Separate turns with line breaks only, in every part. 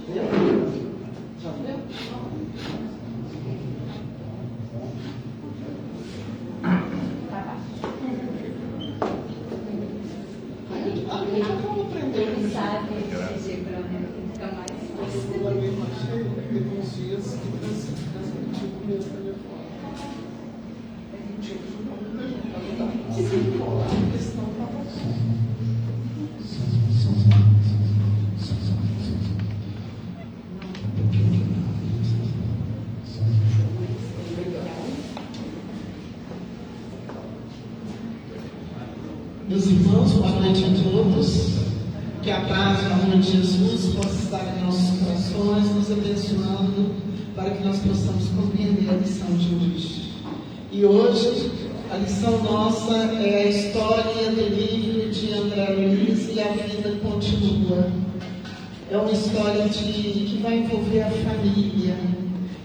Já deu? Vamos aprender.
Ele sabe dizer para mim, fica mais fácil.
Eu larguei mais cheio, teve uns dias que transmitiu com o meu telefone. Se desenrolar, porque senão tá passando. Meus irmãos, boa noite a todos. Que a paz e o amor de Jesus possa estar em nossos corações, nos abençoando para que nós possamos compreender a lição de hoje. E hoje, a lição nossa é a história do livro de André Luiz e a vida continua. É uma história que vai envolver a família,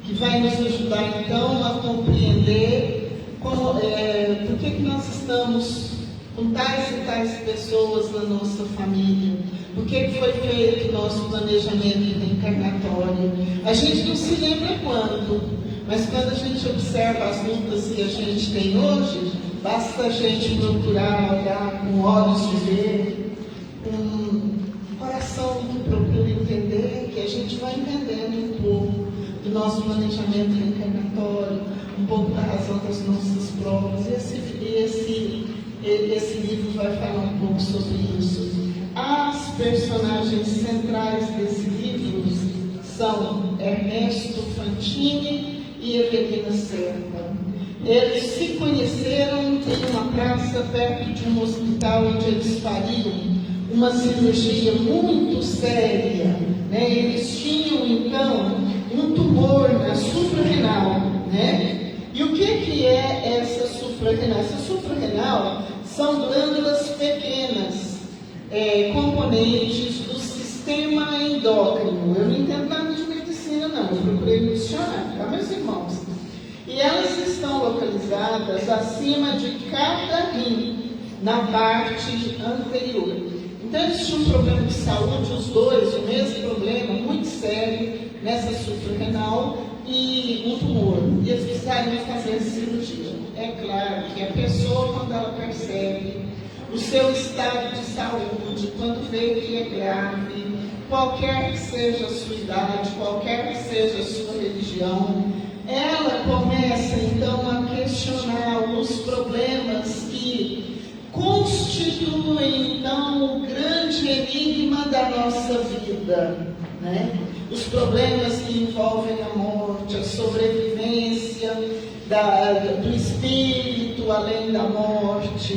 que vai nos ajudar então a compreender por que nós estamos com tais e tais pessoas na nossa família. Por que foi feito o nosso planejamento reencarnatório? A gente não se lembra quando, mas quando a gente observa as lutas que a gente tem hoje, basta a gente procurar olhar com olhos de ver, com um coração que procura entender, que a gente vai entendendo um pouco do nosso planejamento reencarnatório, um pouco da razão das nossas provas. Esse livro vai falar um pouco sobre isso. As personagens centrais desse livro são Ernesto Fantini e Evelina Serpa. Eles se conheceram em uma praça perto de um hospital onde eles fariam uma cirurgia muito séria. Eles tinham, então, um tumor na suprarrenal. E o que é essa suprarrenal? Essa suprarrenal são glândulas pequenas, componentes do sistema endócrino. Eu não entendo nada de medicina, não. Eu procurei no dicionário, tá, meus irmãos? E elas estão localizadas acima de cada rim, na parte anterior. Então, eles tinham um problema de saúde, os dois, o mesmo problema, muito sério, nessa suprarrenal, e um tumor. E eles precisaram fazer a cirurgia. É claro que a pessoa, quando ela percebe o seu estado de saúde, quando vê que é grave, qualquer que seja a sua idade, qualquer que seja a sua religião, ela começa então a questionar os problemas que constituem então o grande enigma da nossa vida, Os problemas que envolvem a morte, a sobrevivência do espírito além da morte.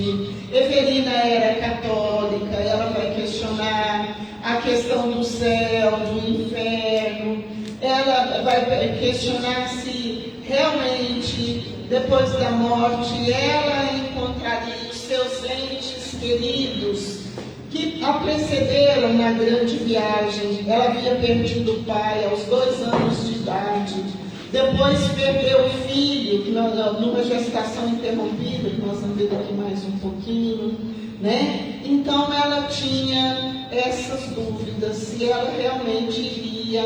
Evelina era católica, ela vai questionar a questão do céu, do inferno. Ela vai questionar se realmente, depois da morte, ela encontraria os seus entes queridos que a precederam na grande viagem. Ela havia perdido o pai aos 2 anos de idade. Depois perdeu o filho, numa gestação interrompida, que nós vamos ver daqui mais um pouquinho, Então ela tinha essas dúvidas, se ela realmente iria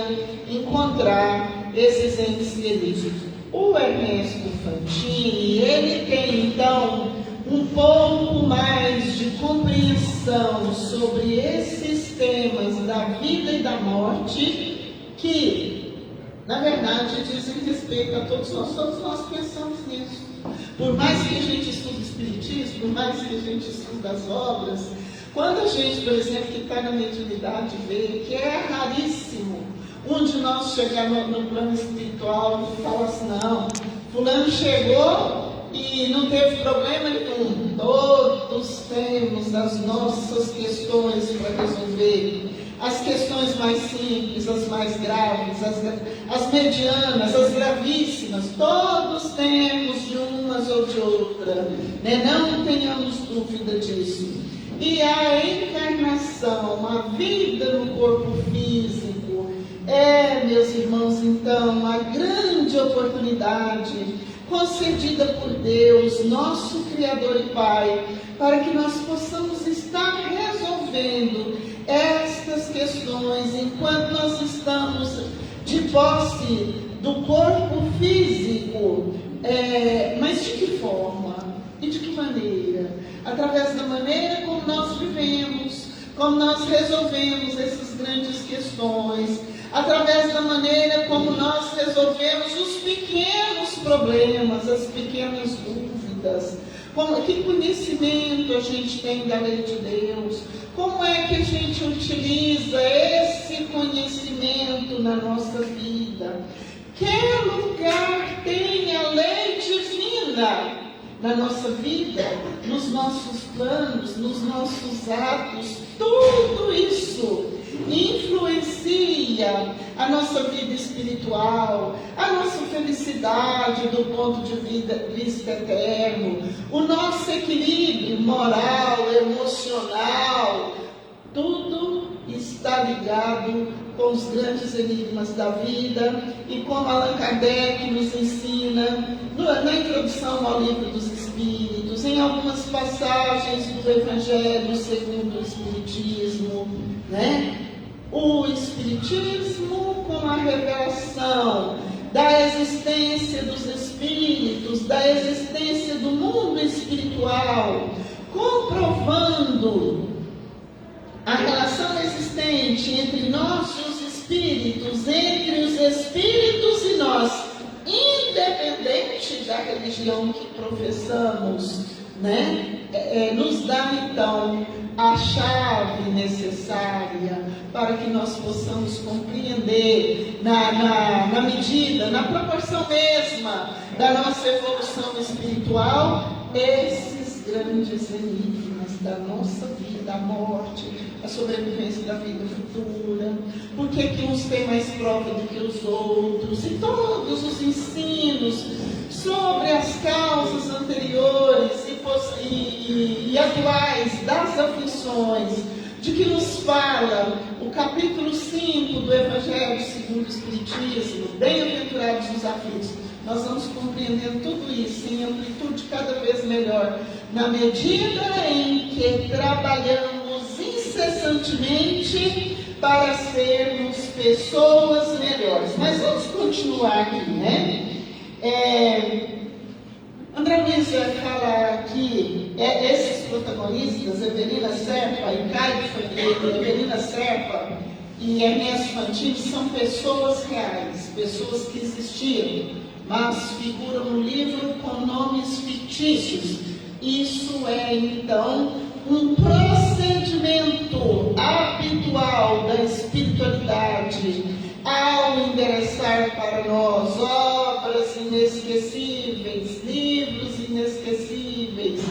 encontrar esses entes queridos. O Ernesto Fantini, ele tem então um pouco mais de compreensão sobre esses temas da vida e da morte, que, na verdade, dizem respeito a todos nós pensamos nisso. Por mais que a gente estude espiritismo, por mais que a gente estude as obras, quando a gente, por exemplo, que está na mediunidade, vê que é raríssimo um de nós chegar no plano espiritual e falar assim, não, fulano chegou e não teve problema nenhum. Todos temos as nossas questões para resolver. As questões mais simples, as mais graves, as medianas, as gravíssimas, todos temos de umas ou de outra, Não tenhamos dúvida disso. E a encarnação, a vida no corpo físico, meus irmãos, então, a grande oportunidade concedida por Deus, nosso Criador e Pai, para que nós possamos estar resolvendo estas questões, enquanto nós estamos de posse do corpo físico, mas de que forma e de que maneira? Através da maneira como nós vivemos, como nós resolvemos essas grandes questões, através da maneira como nós resolvemos os pequenos problemas, as pequenas dúvidas. Que conhecimento a gente tem da lei de Deus? Como é que a gente utiliza esse conhecimento na nossa vida? Que lugar tem a lei divina na nossa vida, nos nossos planos, nos nossos atos? Tudo isso influencia a nossa vida espiritual, a nossa felicidade do ponto de vista eterno, o nosso equilíbrio moral, emocional. Tudo está ligado com os grandes enigmas da vida, e como Allan Kardec nos ensina na introdução ao Livro dos Espíritos, em algumas passagens do Evangelho segundo o Espiritismo, né? O Espiritismo, com a revelação da existência dos espíritos, da existência do mundo espiritual, comprovando a relação existente entre nós e os espíritos, entre os espíritos e nós, independente da religião que professamos, né? Nos dá então a chave necessária para que nós possamos compreender na medida, na proporção mesma da nossa evolução espiritual, esses grandes enigmas da nossa vida, a morte, a sobrevivência da vida futura, por que uns têm mais prova do que os outros, e todos os ensinos sobre as causas anteriores e atuais das aflições, de que nos fala o capítulo 5 do Evangelho segundo o Espiritismo, bem-aventurados os aflitos. Nós vamos compreendendo tudo isso em amplitude cada vez melhor, na medida em que trabalhamos incessantemente para sermos pessoas melhores. Mas vamos continuar aqui, né? André Luiz vai falar que esses protagonistas, Evelina Serpa e Caio Figueiredo, Evelina Serpa e Ernesto Fantini, são pessoas reais, pessoas que existiram, mas figuram no livro com nomes fictícios. Isso é, então, um procedimento habitual da espiritualidade ao endereçar para nós obras inesquecíveis, livros inesquecíveis,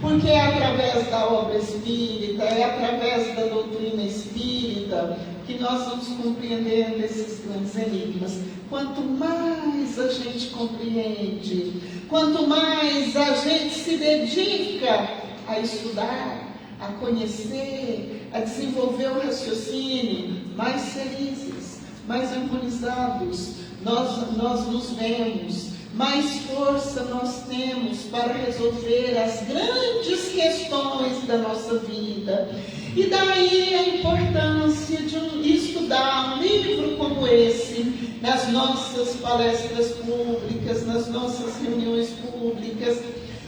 porque é através da obra espírita, é através da doutrina espírita que nós vamos compreendendo esses grandes enigmas. Quanto mais a gente compreende, quanto mais a gente se dedica a estudar, a conhecer, a desenvolver o raciocínio, mais felizes, mais harmonizados nós nos vemos, mais força nós temos para resolver as grandes questões da nossa vida. E daí a importância de estudar um livro como esse nas nossas palestras públicas, nas nossas reuniões públicas,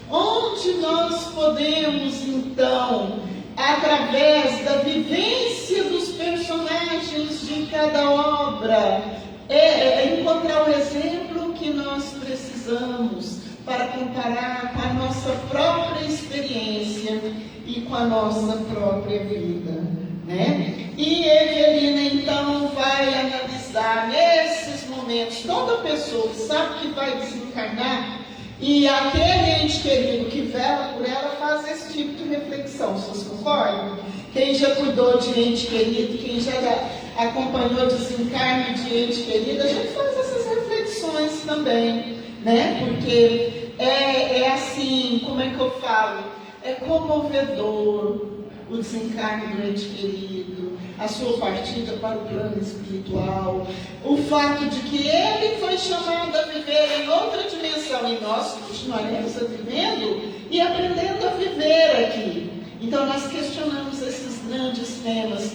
onde nós podemos então, através da vivência dos personagens de cada obra, encontrar o exemplo que nós precisamos para comparar com a nossa própria experiência e com a nossa própria vida, né? E Evelina então vai analisar nesses momentos, toda pessoa que sabe que vai desencarnar, e aquele ente querido que vela por ela faz esse tipo de reflexão. Vocês concordam? Quem já cuidou de ente querido, quem já acompanhou o desencarne de ente querido, a gente faz essas reflexões também, né? Porque é assim, como é que eu falo? É comovedor o desencarne do ente querido, a sua partida para o plano espiritual, o fato de que ele foi chamado a viver em outra dimensão e nós continuaremos vivendo e aprendendo a viver aqui. Então nós questionamos esses grandes temas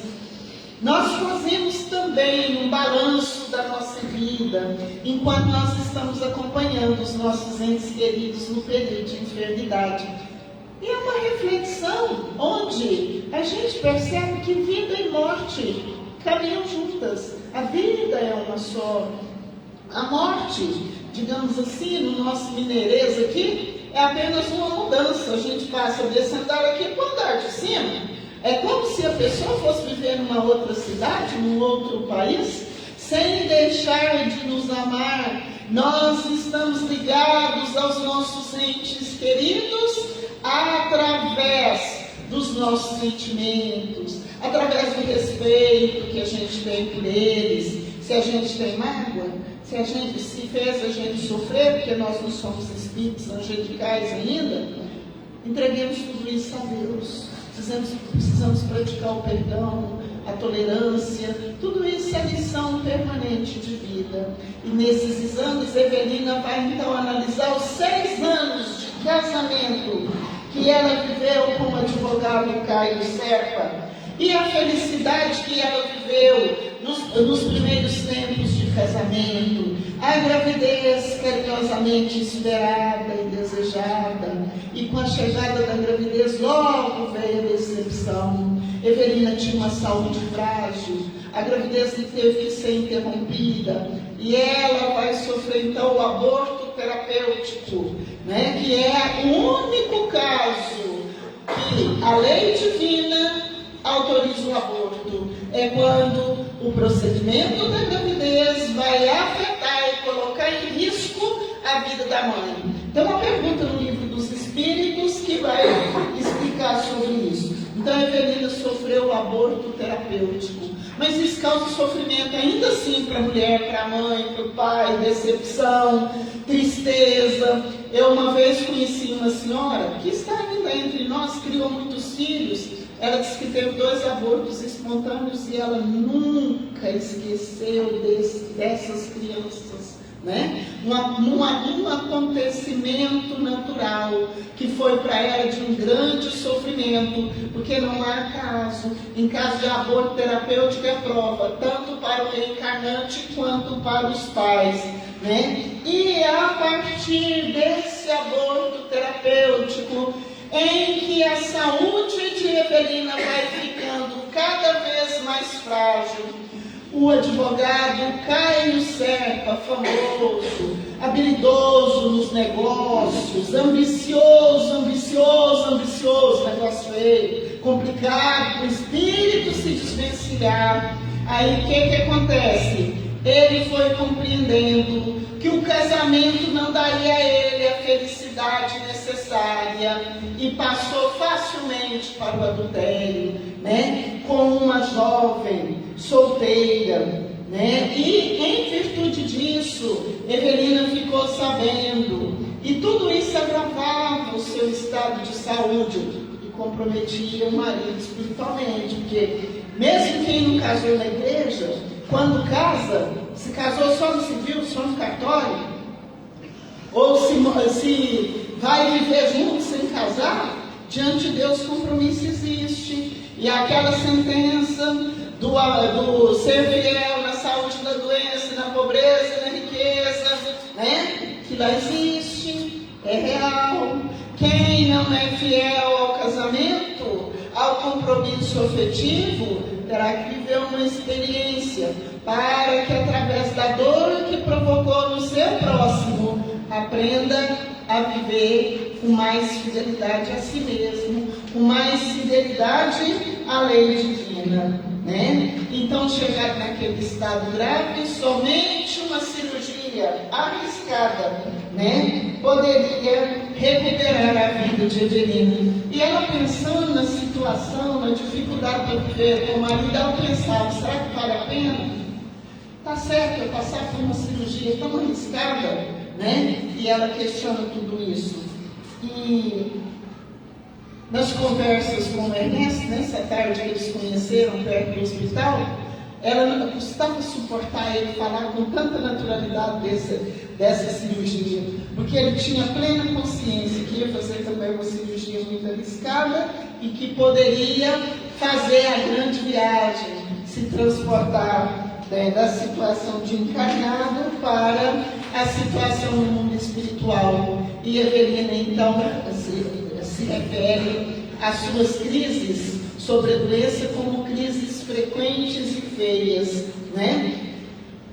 Nós fazemos também um balanço da nossa vida, enquanto nós estamos acompanhando os nossos entes queridos no período de enfermidade. E é uma reflexão onde a gente percebe que vida e morte caminham juntas. A vida é uma só. A morte, digamos assim, no nosso mineirês aqui, é apenas uma mudança. A gente passa desse andar aqui para o andar de cima. É como se a pessoa fosse viver numa outra cidade, num outro país, sem deixar de nos amar. Nós estamos ligados aos nossos entes queridos através dos nossos sentimentos, através do respeito que a gente tem por eles. Se a gente tem mágoa, se fez a gente sofrer, porque nós não somos espíritos angelicais ainda, entreguemos tudo isso a Deus. Precisamos praticar o perdão, a tolerância, tudo isso é lição permanente de vida. E nesses exames, Evelina vai então analisar os 6 anos de casamento que ela viveu com o advogado Caio Serpa e a felicidade que ela viveu nos primeiros tempos de casamento, a gravidez carinhosamente esperada e desejada, e com a chegada da gravidez logo veio a decepção. Evelina tinha uma saúde frágil, a gravidez teve que ser interrompida, e ela vai sofrer então o aborto terapêutico, né, que é o único caso que a lei divina autoriza o aborto. É quando o procedimento da gravidez vai afetar e colocar em risco a vida da mãe. Tem uma pergunta no livro dos Espíritos que vai explicar sobre isso. Então, a Evelina sofreu o aborto terapêutico, mas isso causa sofrimento ainda assim para a mulher, para a mãe, para o pai, decepção, tristeza. Eu uma vez conheci uma senhora que está ainda entre nós, criou muitos filhos. Ela disse que teve 2 abortos espontâneos e ela nunca esqueceu dessas crianças, né? Um acontecimento natural que foi para ela de um grande sofrimento, porque não há caso. Em caso de aborto terapêutico é prova, tanto para o reencarnante quanto para os pais, né? E a partir desse aborto terapêutico, em que a saúde de Evelina vai ficando cada vez mais frágil, o advogado Caio Serpa, famoso, habilidoso nos negócios, ambicioso, negócio feio, complicado, o espírito se desvencilhar. Aí o que acontece? Ele foi compreendendo que o casamento não daria a ele a felicidade necessária e passou facilmente para o adultério, né? Com uma jovem solteira, né? E em virtude disso, Evelina ficou sabendo, e tudo isso agravava o seu estado de saúde e comprometia o marido espiritualmente, porque mesmo quem não casou na igreja, quando casa, se casou só no civil, só no cartório, ou se vai viver junto sem casar, diante de Deus compromisso existe. E aquela sentença do ser fiel na saúde, na doença, na pobreza, na riqueza, né? Que lá existe, é real. Quem não é fiel ao casamento, ao compromisso afetivo, terá que viver uma experiência para que, através da dor que provocou no seu próximo, aprenda a viver com mais fidelidade a si mesmo, com mais fidelidade à lei divina, né? Então, chegar naquele estado grave, somente uma cirurgia arriscada, né, poderia recuperar a vida de Evelina. E ela, pensando na situação, na dificuldade para viver com o marido, ela pensava: será que vale a pena? Está certo eu passar por uma cirurgia tão arriscada, né? E ela questiona tudo isso. E nas conversas com o Ernesto, nessa tarde que eles conheceram perto do hospital, ela não custava suportar ele falar com tanta naturalidade dessa cirurgia, porque ele tinha plena consciência que ia fazer também uma cirurgia muito arriscada e que poderia fazer a grande viagem se transportar da situação de encarnado para a situação no mundo espiritual. E Evelina, então, se refere às suas crises sobre a doença como crises frequentes e feias, né?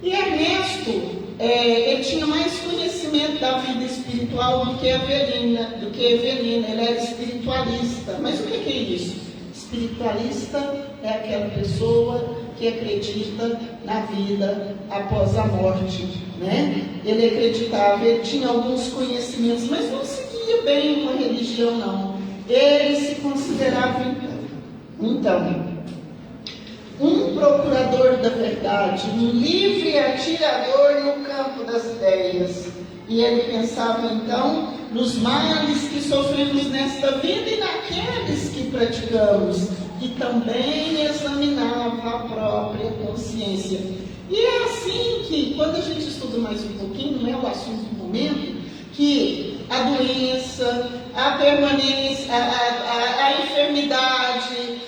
E Ernesto, ele tinha mais conhecimento da vida espiritual do que Evelina. Ele era espiritualista. Mas o que é isso? Espiritualista é aquela pessoa que acredita na vida após a morte, né? Ele acreditava, ele tinha alguns conhecimentos, mas não seguia bem uma religião, não. Ele se considerava, então, um procurador da verdade, um livre atirador no campo das ideias. E ele pensava, então, nos males que sofremos nesta vida e naqueles que praticamos. E também examinava a própria consciência. E é assim que, quando a gente estuda mais um pouquinho, não é o assunto do momento, que a doença, a permanência, a enfermidade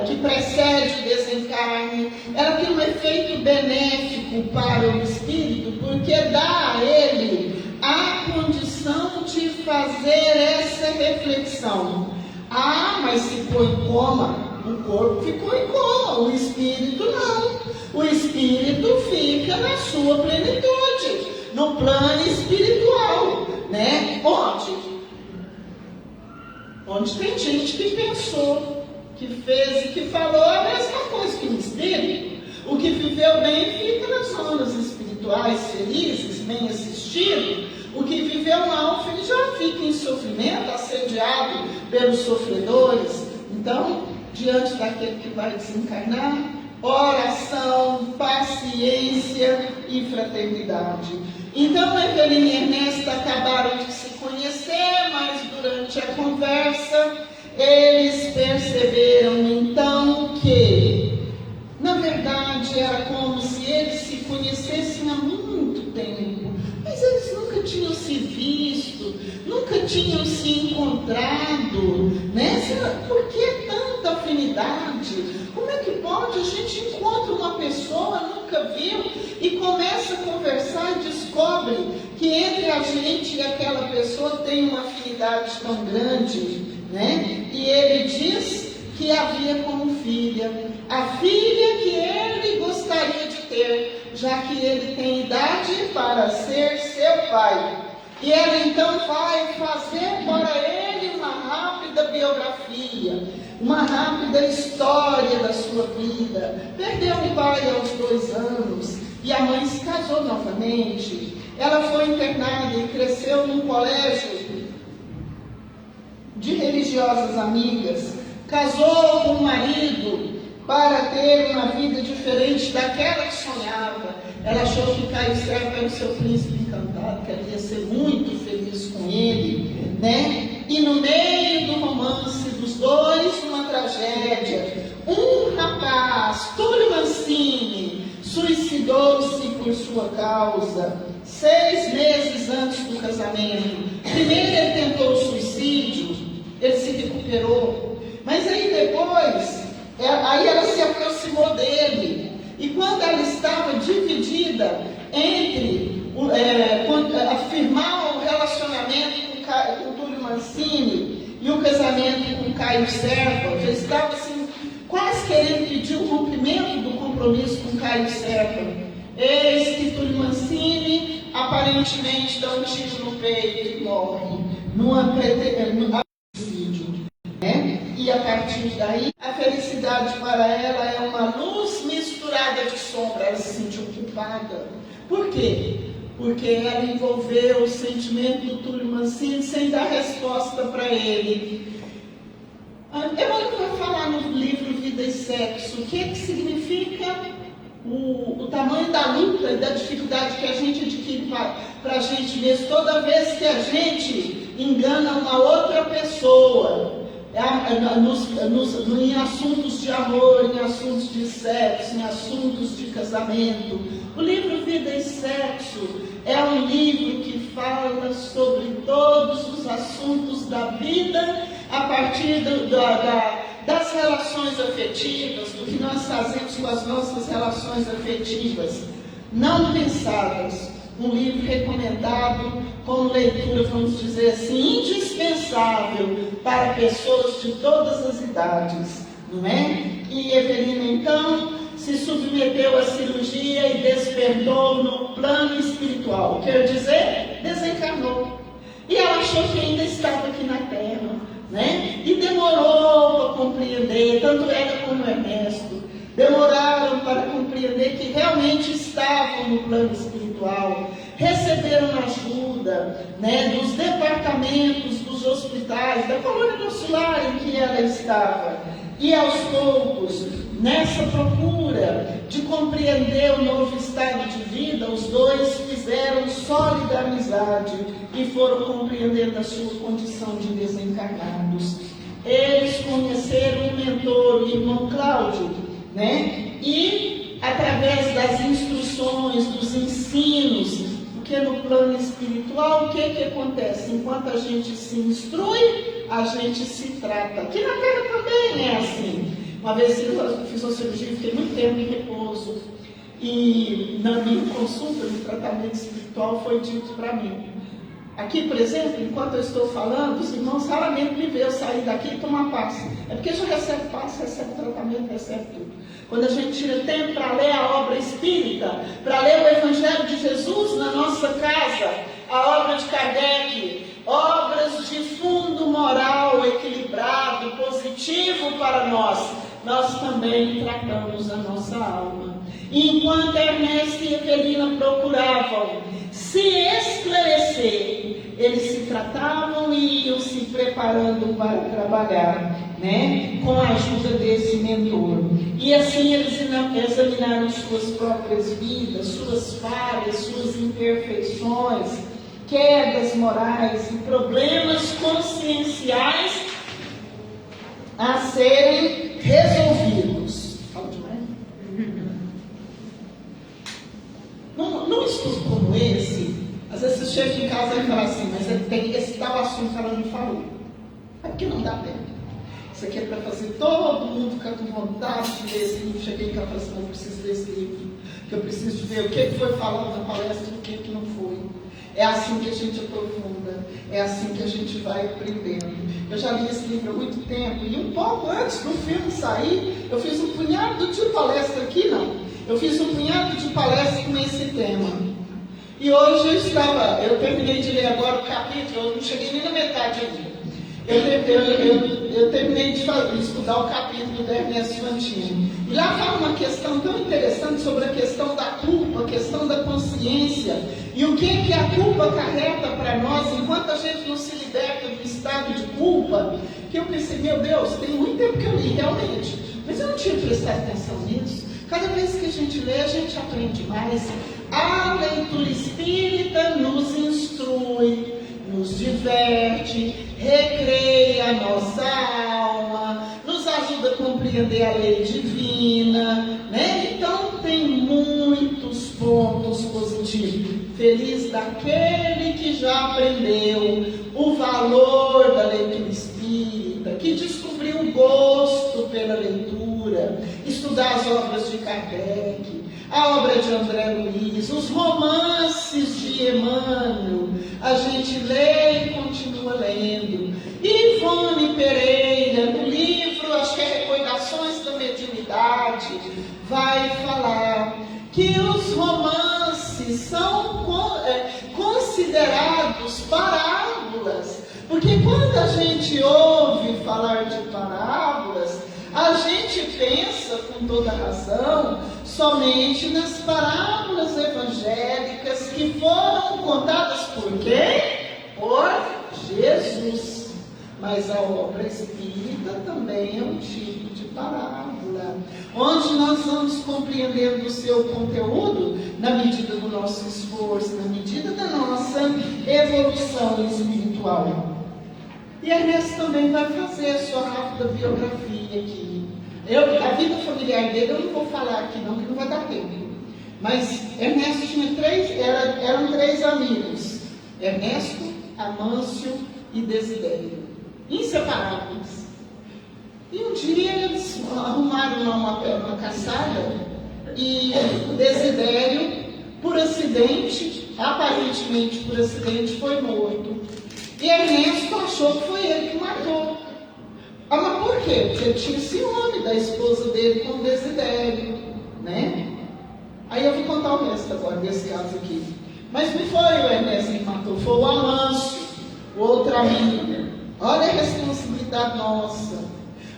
que precede o desencarne, ela tem um efeito benéfico para o espírito, porque dá a ele a condição de fazer essa reflexão. Ah, mas se foi em coma, o corpo ficou em coma, o espírito não. O espírito fica na sua plenitude, no plano espiritual, né? Onde tem gente que pensou, que fez e que falou a mesma coisa que o espírito. O que viveu bem fica nas zonas espirituais, felizes, bem assistido. O que viveu mal já fica em sofrimento, assediado pelos sofredores. Então, diante daquele que vai desencarnar, oração, paciência e fraternidade. Então, Evelina e Ernesto acabaram de se conhecer, mas durante a conversa, eles perceberam então que, na verdade, era como se eles se conhecessem há muito tempo, mas eles nunca tinham se visto, nunca tinham se encontrado, né? Por que tanta afinidade? Como é que pode? A gente encontra uma pessoa, nunca viu, e começa a conversar e descobre que entre a gente e aquela pessoa tem uma afinidade tão grande, né? E ele diz que havia como filha, a filha que ele gostaria de ter, já que ele tem idade para ser seu pai. E ela então vai fazer para ele uma rápida biografia, uma rápida história da sua vida. Perdeu o pai aos 2 anos e a mãe se casou novamente. Ela foi internada e cresceu num colégio de religiosas amigas. Casou com um marido para ter uma vida diferente daquela que sonhava. Ela achou que Caio Serra era o seu príncipe encantado, que ela ia ser muito feliz com ele, né? E no meio do romance dos dois, uma tragédia. Um rapaz, Túlio Mancini, suicidou-se por sua causa, 6 meses antes do casamento. Primeiro ele tentou o suicídio, ele se recuperou, mas aí depois, aí ela se aproximou dele, e quando ela estava dividida entre afirmar o relacionamento com Túlio Mancini e o casamento com Caio Serra, já estava assim, quase querendo pedir o rompimento do compromisso com Caio Serra. Eis que Túlio Mancini aparentemente dá um tiro no peito e morre numa né? E a partir daí, a felicidade para ela é uma luz misturada de sombra. Ela se sentiu culpada. Por quê? Porque ela envolveu o sentimento do Túlio Mancini sem dar resposta para ele. Eu vou falar no livro Vida e Sexo o que significa o tamanho da luta e da dificuldade que a gente adquire para a gente mesmo toda vez que a gente engana uma outra pessoa. Em assuntos de amor, em assuntos de sexo, em assuntos de casamento. O livro Vida e Sexo é um livro que fala sobre todos os assuntos da vida a partir das relações afetivas, do que nós fazemos com as nossas relações afetivas não pensadas. Um livro recomendado como leitura, vamos dizer assim, indispensável para pessoas de todas as idades, não é? E Evelina, então, se submeteu à cirurgia e despertou no plano espiritual. Quer dizer, desencarnou. E ela achou que ainda estava aqui na Terra, né? E demorou para compreender, tanto ela como Ernesto, demoraram para compreender que realmente estavam no plano espiritual, receberam ajuda, né, dos departamentos, dos hospitais, da colônia consular em que ela estava. E aos poucos, nessa procura de compreender o novo estado de vida, os dois fizeram sólida amizade e foram compreendendo a sua condição de desencarnados. Eles conheceram o mentor, o irmão Cláudio, né? E através das instruções, dos ensinos, porque no plano espiritual o que acontece? Enquanto a gente se instrui, a gente se trata. Aqui na Terra também é assim. Uma vez eu fiz uma cirurgia e fiquei muito tempo em repouso. E na minha consulta, no tratamento espiritual, foi dito para mim: aqui, por exemplo, enquanto eu estou falando, os irmãos raramente me veem eu sair daqui e tomar passe. É porque já recebe passe, recebe tratamento, recebe tudo. Quando a gente tira tempo para ler a obra espírita, para ler o Evangelho de Jesus na nossa casa, a obra de Kardec, obras de fundo moral, equilibrado, positivo para nós, nós também tratamos a nossa alma. E enquanto Ernesto e Evelina procuravam se esclarecer, eles se tratavam e iam se preparando para trabalhar, né, com a ajuda desse mentor. E assim eles examinaram suas próprias vidas, suas falhas, suas imperfeições, quedas morais e problemas conscienciais a serem resolvidos. Fala demais. Num estudo como esse, às vezes você chega em casa e fala assim, mas tem esse tal assunto que ela não falou. É porque não dá tempo. Isso aqui é para fazer todo mundo ficar com vontade de ler esse livro. Cheguei em casa e falei assim, eu preciso ler esse livro, que eu preciso de ver o que foi falado na palestra e o que não foi. É assim que a gente aprofunda, é assim que a gente vai aprendendo. Eu já li esse livro há muito tempo, e um pouco antes do filme sair, eu fiz um punhado de palestra aqui, não. Eu fiz um punhado de palestra com esse tema. E hoje eu terminei de ler agora o capítulo, eu não cheguei nem na metade ainda. Eu terminei de estudar o capítulo da Ernesto Fantini. E lá fala uma questão tão interessante sobre a questão da culpa, a questão da consciência. E o que a culpa acarreta para nós, enquanto a gente não se liberta do estado de culpa, que eu pensei, meu Deus, tem muito tempo que eu li, realmente. Mas eu não tinha prestado atenção nisso. Cada vez que a gente lê, a gente aprende mais. A leitura espírita nos instrui, nos diverte, recreia a nossa alma, nos ajuda a compreender a lei divina, né? Então tem muitos pontos positivos. Feliz daquele que já aprendeu o valor da leitura espírita, que descobriu o gosto pela leitura, estudar as obras de Kardec, a obra de André Luiz, os romances de Emmanuel, a gente lê e continua lendo. Ivone Pereira, no livro, acho que é Recordações da Mediunidade, vai falar que os romances são considerados parábolas, porque quando a gente ouve falar de parábolas, a gente pensa, com toda razão, somente nas parábolas evangélicas que foram contadas por quem? Por Jesus. Mas a obra espírita também é um tipo de parábola, onde nós vamos compreendendo o seu conteúdo na medida do nosso esforço, na medida da nossa evolução espiritual. E Ernesto também vai fazer a sua rápida biografia aqui. A vida familiar dele eu não vou falar aqui não, que não vai dar tempo. Mas Ernesto tinha eram três amigos: Ernesto, Amâncio e Desidério, inseparáveis. E um dia eles arrumaram uma caçada e Desidério, por acidente, aparentemente por acidente, foi morto. E Ernesto achou que foi ele que matou. Ah, mas por quê? Porque ele tinha ciúme da esposa dele com Desidério, né? Aí eu vou contar o resto agora desse caso aqui. Mas não foi o Ernesto que matou, foi o Amâncio, o outro amigo. Olha a responsabilidade nossa.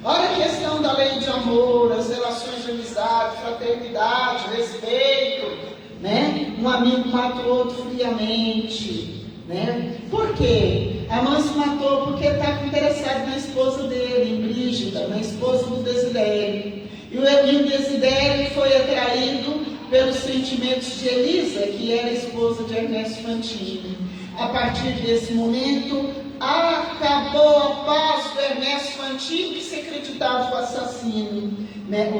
Olha a questão da lei de amor, as relações de amizade, fraternidade, respeito, né? Um amigo mata o outro friamente, né? Por quê? Amâncio matou porque ele estava interessado na esposa dele, em Brígida, na esposa do Desidério. E o Desidério foi atraído pelos sentimentos de Elisa, que era a esposa de Ernesto Fantini. A partir desse momento, acabou a paz do Ernesto Fantini, que se acreditava o assassino, né?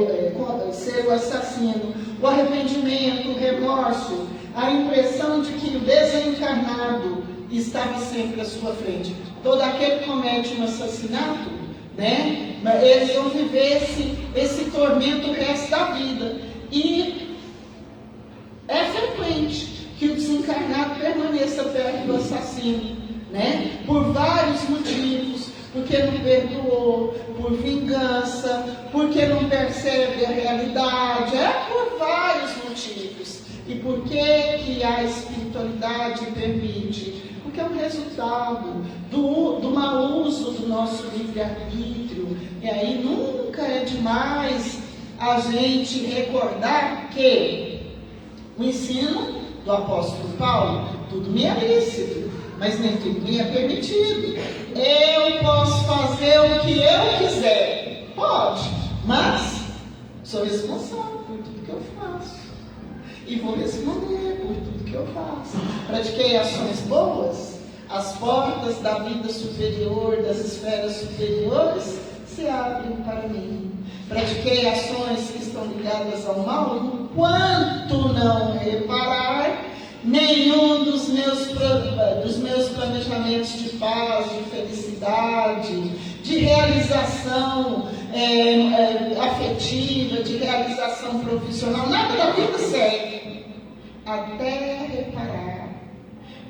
Ser o assassino. O arrependimento, o remorso, a impressão de que o desencarnado estava sempre à sua frente. Todo aquele que comete um assassinato, né? Eles vão viver esse tormento o resto da vida. E é frequente que o desencarnado permaneça perto do assassino, né? Por vários motivos, porque não perdoou, por vingança, porque não percebe a realidade, por vários motivos. E por que a espiritualidade permite? Porque é um resultado do mau uso do nosso livre-arbítrio. E aí nunca é demais a gente recordar que o ensino do apóstolo Paulo, tudo me é lícito, mas nem tudo me é permitido. Eu posso fazer o que eu quiser. Pode, mas sou responsável por tudo que eu faço. E vou responder por tudo que eu faço. Pratiquei ações boas, as portas da vida superior, das esferas superiores, se abrem para mim. Pratiquei ações que estão ligadas ao mal, enquanto não reparar nenhum dos meus planejamentos de paz, de felicidade, de realização afetiva, de realização profissional, nada da vida segue, até reparar,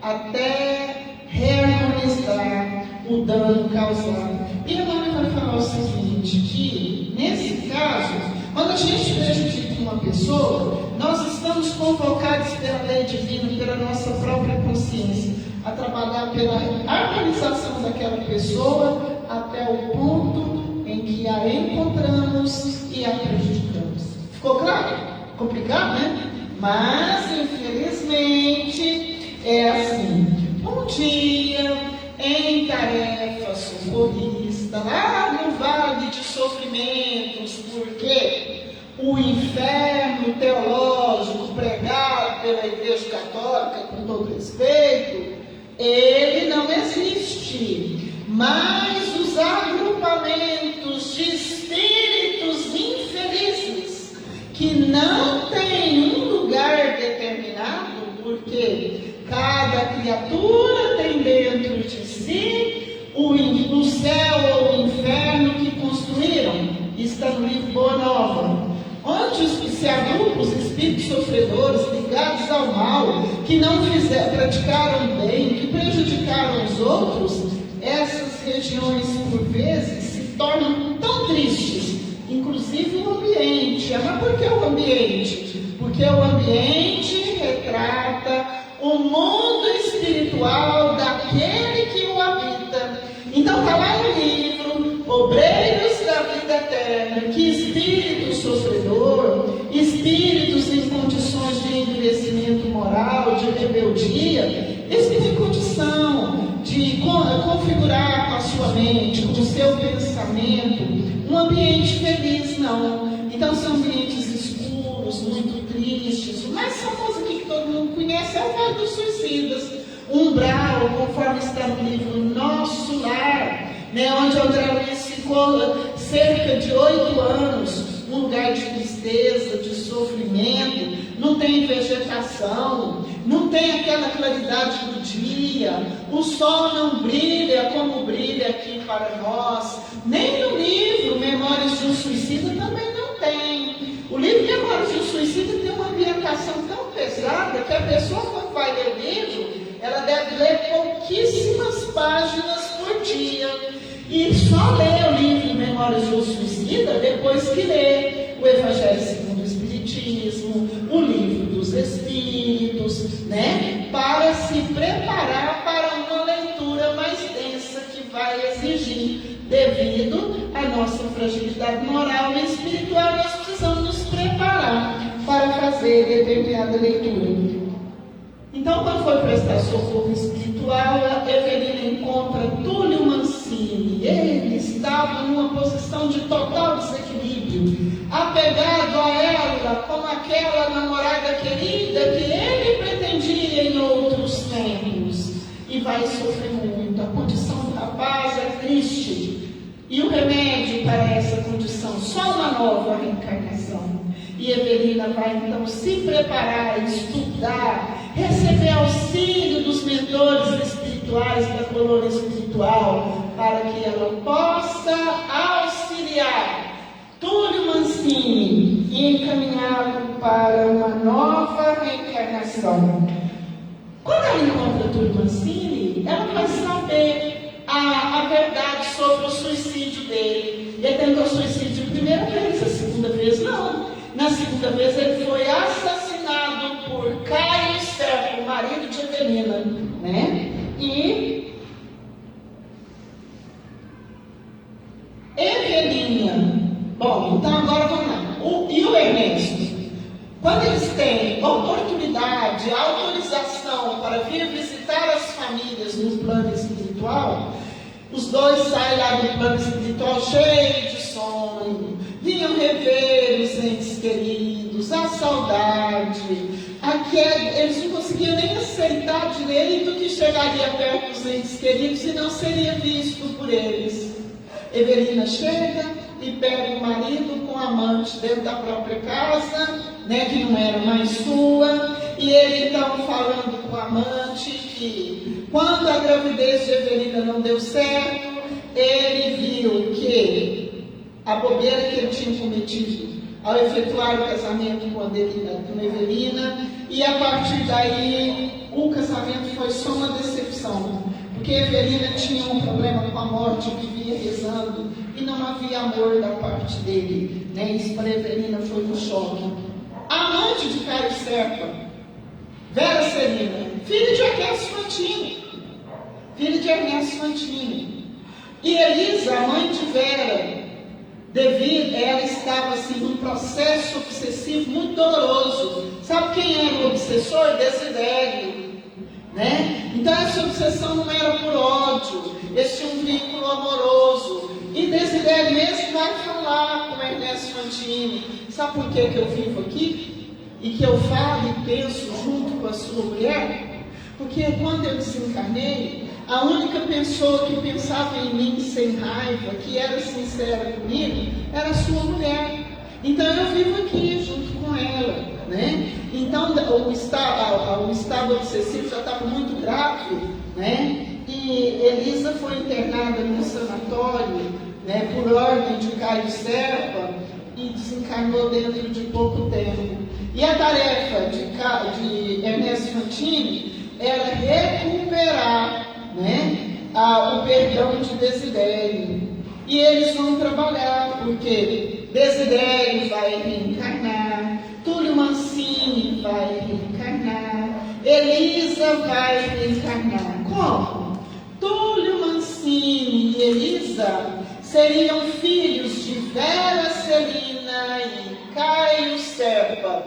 até reharmonizar o dano causado. E agora vai falar o seguinte, que nesse caso, quando a gente prejudica uma pessoa, nós estamos convocados pela lei divina, pela nossa própria consciência, a trabalhar pela harmonização daquela pessoa até o ponto em que a encontramos e a prejudicamos. Ficou claro? Complicado, né? Mas, infelizmente, é assim. Um dia, em tarefa socorrista, lá no vale de sofrimentos, porque o inferno teológico pregado pela Igreja Católica, com todo respeito, ele não existe, mas os agrupamentos de espíritos infelizes que não têm um lugar determinado, porque cada criatura tem dentro de si o céu ou o inferno que construíram. Está no livro Boa Nova, onde se agrupam os espíritos sofredores ligados ao mal, que não praticaram bem, que prejudicaram os outros. Essas regiões, por vezes, se tornam tão tristes, inclusive o ambiente. Mas por que o ambiente? Porque o ambiente retrata o mundo espiritual daquele que o habita. Então está lá no livro Obreiros da Vida Eterna, que espírito sofredor, espíritos em condições de endurecimento moral, de rebeldia, eles têm condição de configurar com a sua mente, com o seu pensamento, um ambiente feliz, não. Então são ambientes escuros, muito tristes. O mais famoso aqui que todo mundo conhece é o Vale dos Suicidas, umbral, conforme está no livro Nosso Lar, né, onde André Luiz ficou cerca de 8 anos, um lugar de tristeza, de sofrimento, não tem vegetação, não tem aquela claridade do dia, o sol não brilha como brilha aqui para nós, nem no livro pessoa, quando vai ler o livro, ela deve ler pouquíssimas páginas por dia. E só lê o livro Memórias de um Suicida depois que lê o Evangelho segundo o Espiritismo, o Livro dos Espíritos, né? Para se preparar para uma leitura mais densa que vai exigir, devido à nossa fragilidade moral e espiritual, nós precisamos nos preparar para fazer determinada leitura. Então, quando foi prestar socorro espiritual, a Evelina encontra Túlio Mancini. Ele estava numa posição de total desequilíbrio, apegado a ela como aquela namorada querida que ele pretendia em outros tempos. E vai sofrer muito. A condição do rapaz é triste. E o remédio para essa condição? Só uma nova reencarnação. E Evelina vai então se preparar, estudar, receber auxílio dos mentores espirituais da colônia espiritual, para que ela possa auxiliar Túlio Mancini e encaminhá-lo para uma nova reencarnação. Quando ela encontra Túlio Mancini, ela vai saber a verdade sobre o suicídio dele. Ele tentou suicídio a primeira vez, a segunda vez não. Na segunda vez ele foi assassinado por Caio Serpa, o marido de Evelina, né? E Evelina, bom, então agora vamos lá. E o Ernesto, quando eles têm oportunidade, autorização para vir visitar as famílias no plano espiritual, os dois saem lá do plano espiritual cheios de sonho, vinham rever os entes queridos, a saudade, eles não conseguiam nem aceitar direito que chegaria perto dos entes queridos e não seria visto por eles. Evelina chega e pega o marido com a amante dentro da própria casa, né, que não era mais sua, e ele então falando com a amante que quando a gravidez de Evelina não deu certo, ele viu que a bobeira que ele tinha cometido ao efetuar o casamento com Evelina, e a partir daí o casamento foi só uma decepção, porque Evelina tinha um problema com a morte, vivia rezando e não havia amor da parte dele, né? Isso para Evelina foi um choque. A amante de Caio Serpa, Vera Celina, filha de Ernesto Fantini, e Elisa, a mãe de Vera, ela estava assim num processo obsessivo muito doloroso. Sabe quem era o obsessor? Desidério, né? Então essa obsessão não era por ódio, esse tinha um vínculo amoroso. E Desidério mesmo vai falar com Ernesto Fantini: sabe por que eu vivo aqui? E que eu falo e penso junto com a sua mulher? Porque quando eu desencarnei, a única pessoa que pensava em mim sem raiva, que era sincera comigo, era a sua mulher. Então eu vivo aqui junto com ela, né? Então o estado obsessivo já estava muito grave, né? E Elisa foi internada num sanatório, né, por ordem de Caio Serpa, e desencarnou dentro de pouco tempo. E a tarefa de Ernesto Fantini era recuperar, né, o perdão de Desidério. E eles vão trabalhar, porque Desidério vai reencarnar, Túlio Mancini vai reencarnar, Elisa vai reencarnar. Como? Túlio Mancini e Elisa seriam filhos de Vera Celina e Caio Serpa.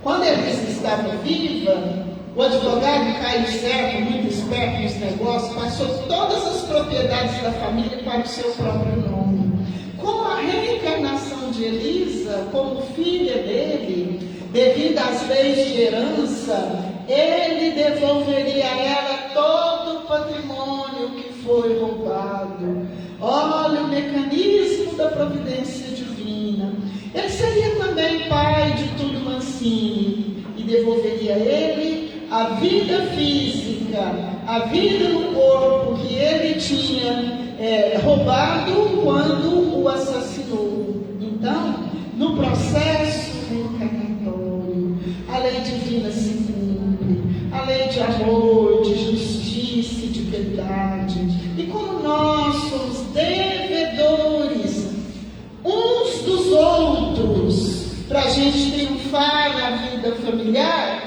Quando Elisa estava viva, o advogado Caio Serpa, muito esperto nos negócios, passou todas as propriedades da família para o seu próprio nome. Com a reencarnação de Elisa, como filha dele, devido às leis de herança, ele devolveria a ela todo o patrimônio que foi roubado. Olha o mecanismo da providência divina. Ele seria também pai de Túlio Mancini e devolveria a ele a vida física, a vida no corpo que ele tinha roubado quando o assassinou. Então, no processo reencarnatório, a lei divina se cumpre. de amor, de justiça e de verdade. E como nós somos devedores uns dos outros, para a gente triunfar na vida familiar,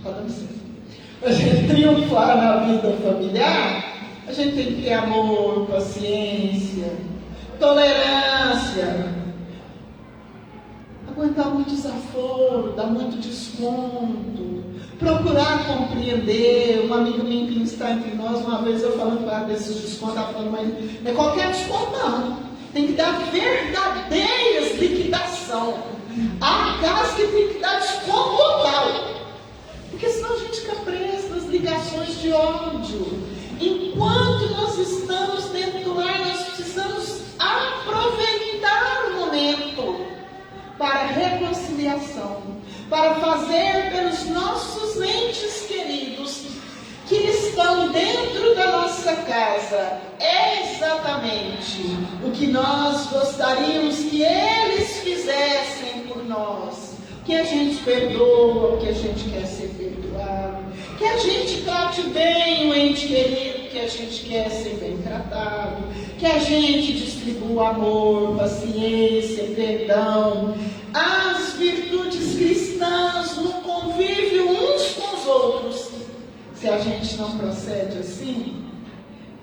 para a gente triunfar na vida familiar, a gente tem que ter amor, paciência, tolerância, aguentar muito desaforo, dar muito desconto, procurar compreender. Um amigo meu que está entre nós, uma vez eu falando para desses descontos, ela falando, mas não é qualquer desconto não, tem que dar verdadeiras liquidação. Há casos que tem que dar desconto total, porque senão a gente fica preso nas ligações de ódio. Enquanto nós estamos dentro do lar, nós precisamos aproveitar o momento para a reconciliação, para fazer pelos nossos entes queridos que estão dentro da nossa casa exatamente o que nós gostaríamos que eles fizessem por nós. Que a gente perdoa, que a gente quer ser perdoado, que a gente trate bem o ente querido, que a gente quer ser bem tratado, que a gente distribua amor, paciência, perdão, as virtudes cristãs no convívio uns com os outros. Se a gente não procede assim,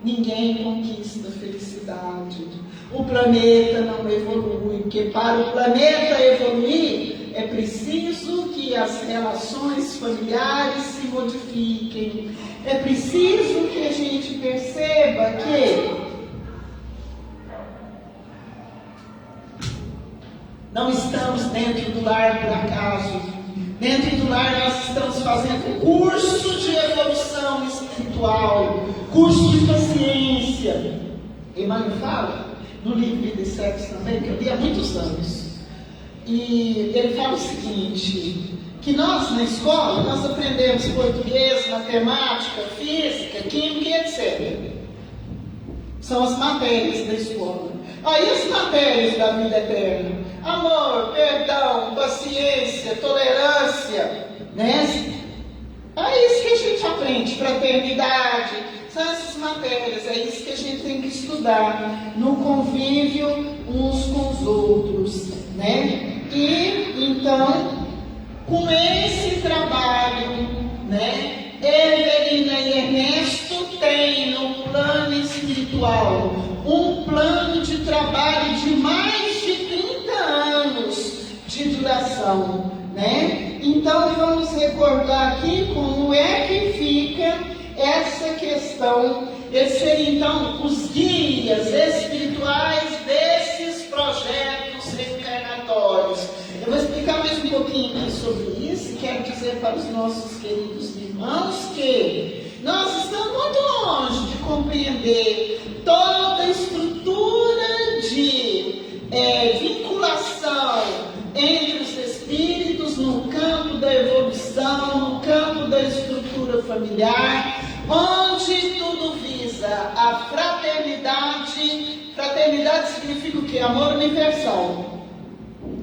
ninguém conquista a felicidade. O planeta não evolui, porque para o planeta evoluir, é preciso que as relações familiares se modifiquem. É preciso que a gente perceba que não estamos dentro do lar por acaso. Dentro do lar nós estamos fazendo curso de evolução espiritual, curso de paciência. Emmanuel fala no livro Vida e Sexo também, que eu li há muitos anos. E ele fala o seguinte, que nós na escola, nós aprendemos português, matemática, física, química e etc. São as matérias da escola. Aí as matérias da vida eterna, amor, perdão, paciência, tolerância, né? É isso que a gente aprende, fraternidade, são essas matérias, é isso que a gente tem que estudar no convívio uns com os outros, né? E então, com esse trabalho, né, Evelina e Ernesto têm no plano espiritual um plano de trabalho de mais de 30 anos de duração, né? Então vamos recordar aqui como é que fica essa questão. Eles seriam então os guias espirituais desses projetos reencarnatórios. Eu vou explicar mais um pouquinho aqui sobre isso e quero dizer para os nossos queridos irmãos que nós estamos muito longe de compreender toda a estrutura de vinculação entre os espíritos no campo da evolução, no campo da estrutura familiar, onde tudo visa a fraternidade. Fraternidade significa o quê? Amor universal.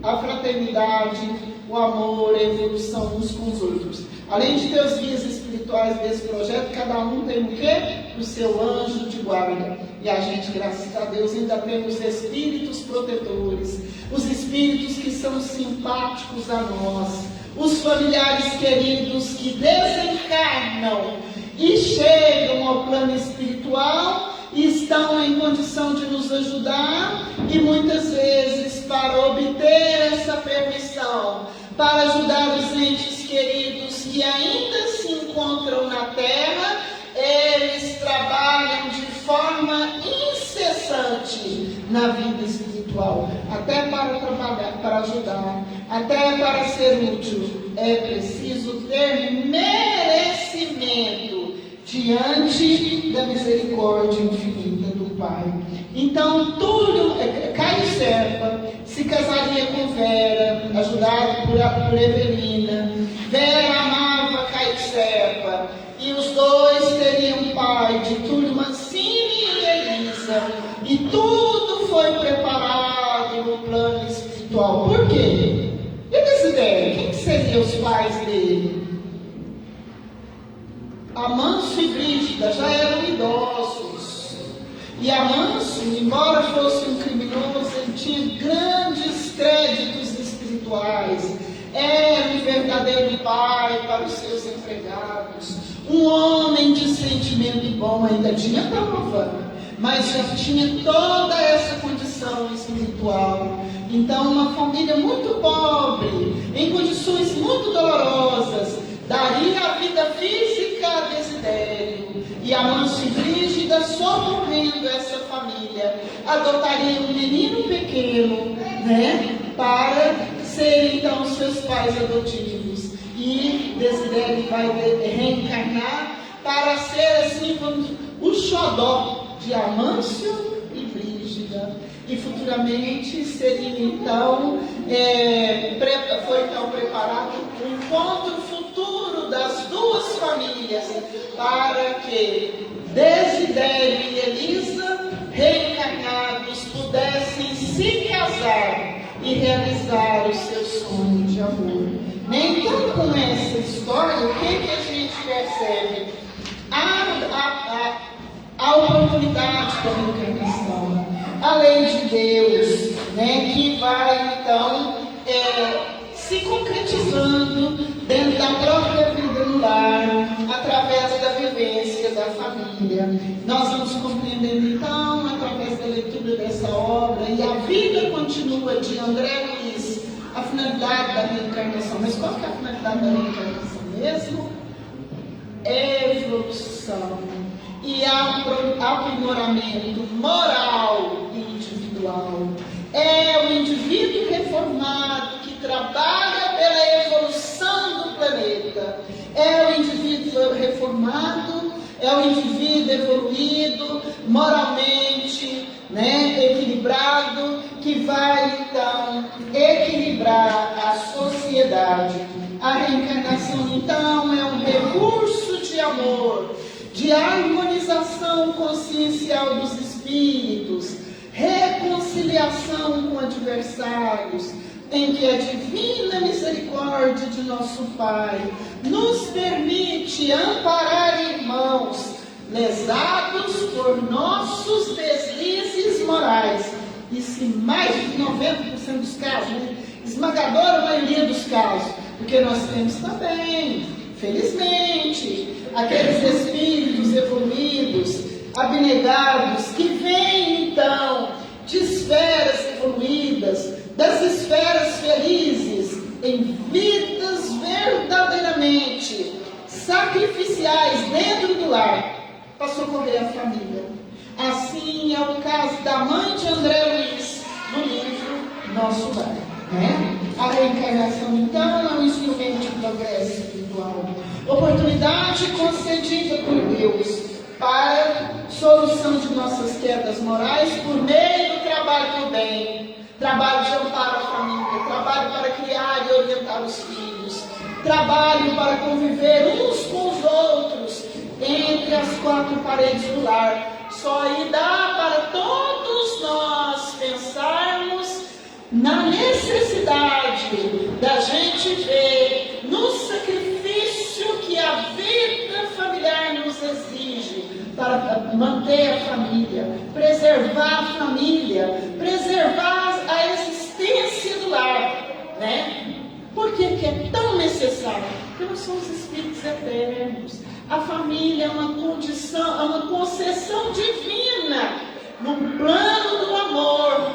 A fraternidade, o amor, a evolução uns com os outros. Além de ter os guias espirituais desse projeto, cada um tem o quê? O seu anjo de guarda. E a gente, graças a Deus, ainda temos espíritos protetores, os espíritos que são simpáticos a nós, os familiares queridos que desencarnam e chegam ao plano espiritual e estão em condição de nos ajudar, e muitas vezes, para obter essa permissão, para ajudar os entes queridos que ainda se encontram na Terra, eles trabalham de forma incessante na vida espiritual, até para trabalhar, para ajudar, até para ser útil. É preciso ter merecimento diante da misericórdia infinita do Pai. Então, Túlio, Caio Serpa se casaria com Vera, ajudado por Evelina. Vera amava Caio Serpa, e os dois teriam pai de Túlio Mancini e Elisa. E tudo foi preparado no plano espiritual. Por quê? E Desidério, quem seriam os pais dele? Amâncio e Brígida já eram idosos. E Amâncio, embora fosse um criminoso, ele tinha grandes créditos espirituais. Era um verdadeiro pai para os seus empregados. Um homem de sentimento bom, ainda tinha prova, mas já tinha toda essa condição espiritual. Então, uma família muito pobre, em condições muito dolorosas, daria a vida física a Desidério. E Amâncio e Brígida, socorrendo essa família, adotariam um menino pequeno, para serem então seus pais adotivos. E Desidério vai reencarnar para ser assim o xodó de Amâncio e Brígida. E futuramente seria então, foi então preparado um encontro futuro das duas famílias, para que Desidério e Elisa, reencarnados, pudessem se casar e realizar o seu sonho de amor. Então, com essa história, o que a gente percebe? A oportunidade da reencarnação, a lei de Deus, que vai então se concretizando dentro da própria vida no lar, através da vivência da família. Nós vamos compreendendo então, através da leitura dessa obra, e a vida continua de André Luiz, a finalidade da reencarnação. Mas qual que é a finalidade da reencarnação mesmo? Evolução e aprimoramento moral e individual. É o indivíduo reformado que trabalha pela evolução do planeta. É o indivíduo reformado, é o indivíduo evoluído, moralmente, equilibrado, que vai então equilibrar a sociedade. A reencarnação então é um recurso de amor, de harmonização consciencial dos espíritos, reconciliação com adversários, em que a divina misericórdia de nosso Pai nos permite amparar irmãos lesados por nossos deslizes morais. E se mais de 90% dos casos, esmagadora maioria dos casos, porque nós temos também, felizmente, aqueles espíritos evoluídos, abnegados, que vêm então de esferas evoluídas, das esferas felizes, em vidas verdadeiramente sacrificiais dentro do lar, para socorrer a família. Assim é o caso da mãe de André Luiz, no livro Nosso Lar. A reencarnação, então, é um instrumento de progresso espiritual. Oportunidade concedida por Deus para solução de nossas quedas morais por meio do trabalho do bem, trabalho de amparo à família, trabalho para criar e orientar os filhos, trabalho para conviver uns com os outros entre as quatro paredes do lar. Só aí dá para todos nós pensarmos na necessidade da gente ver no sacrifício que a vida familiar nos exige para manter a família, preservar a família, preservar a existência do lar, Por que é tão necessário? Porque nós somos espíritos eternos. A família é uma condição, é uma concessão divina no plano do amor,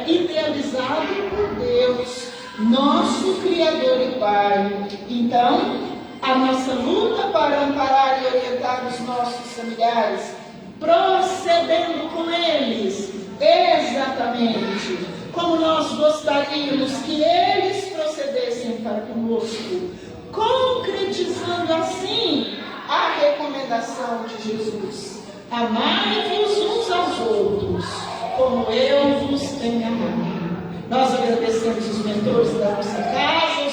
idealizado por Deus, nosso Criador e Pai. Então, a nossa luta para amparar e orientar os nossos familiares, procedendo com eles exatamente como nós gostaríamos que eles procedessem para conosco, concretizando assim a recomendação de Jesus: amai-vos uns aos outros, como eu vos tenho amado. Nós agradecemos os mentores da nossa casa,